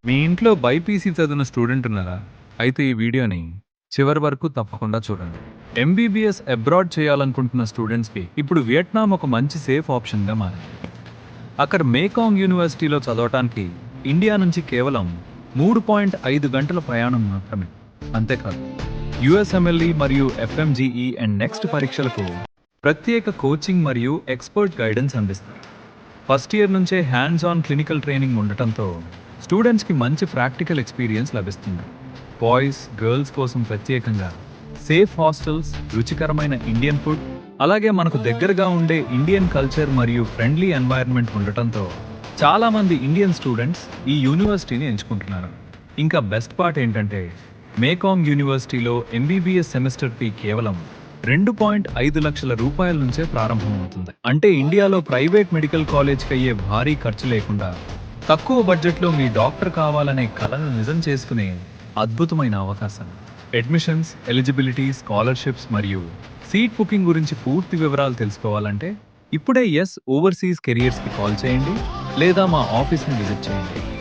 మీ ఇంట్లో బైపీసీ చదివిన స్టూడెంట్ ఉన్నారా? అయితే ఈ వీడియోని చివరి వరకు తప్పకుండా చూడండి. ఎంబీబీఎస్ అబ్రాడ్ చేయాలనుకుంటున్న స్టూడెంట్స్కి ఇప్పుడు వియట్నాం ఒక మంచి సేఫ్ ఆప్షన్గా మారింది. అక్కడ మేకాంగ్ యూనివర్సిటీలో చదవటానికి ఇండియా నుంచి కేవలం 3.5 గంటల ప్రయాణం మాత్రమే. అంతేకాదు, యుఎస్ఎంఎల్ఈ మరియు ఎఫ్ఎంజీఈ అండ్ నెక్స్ట్ పరీక్షలకు ప్రత్యేక కోచింగ్ మరియు ఎక్స్పర్ట్ గైడెన్స్ అందిస్తారు. ఫస్ట్ ఇయర్ నుంచే హ్యాండ్స్ ఆన్ క్లినికల్ ట్రైనింగ్ ఉండటంతో స్టూడెంట్స్కి మంచి ప్రాక్టికల్ ఎక్స్పీరియన్స్ లభిస్తుంది. బాయ్స్ గర్ల్స్ కోసం ప్రత్యేకంగా సేఫ్ హాస్టల్స్, రుచికరమైన ఇండియన్ ఫుడ్, అలాగే మనకు దగ్గరగా ఉండే ఇండియన్ కల్చర్ మరియు ఫ్రెండ్లీ ఎన్వైరన్మెంట్ ఉండటంతో చాలామంది ఇండియన్ స్టూడెంట్స్ ఈ యూనివర్సిటీని ఎంచుకుంటున్నారు. ఇంకా బెస్ట్ పార్ట్ ఏంటంటే మేకాంగ్ యూనివర్సిటీలో ఎంబీబీఎస్ సెమిస్టర్ ఫీ కేవలం 2.5 లక్షల రూపాయల నుంచే ప్రారంభమవుతుంది. అంటే ఇండియాలో ప్రైవేట్ మెడికల్ కాలేజ్కి అయ్యే భారీ ఖర్చు లేకుండా తక్కువ బడ్జెట్లో మీ డాక్టర్ కావాలనే కలను నిజం చేసుకునే అద్భుతమైన అవకాశం. అడ్మిషన్స్, ఎలిజిబిలిటీ, స్కాలర్షిప్స్ మరియు సీట్ బుకింగ్ గురించి పూర్తి వివరాలు తెలుసుకోవాలంటే ఇప్పుడే ఓవర్సీస్ కెరియర్స్కి కాల్ చేయండి లేదా మా ఆఫీస్ని విజిట్ చేయండి.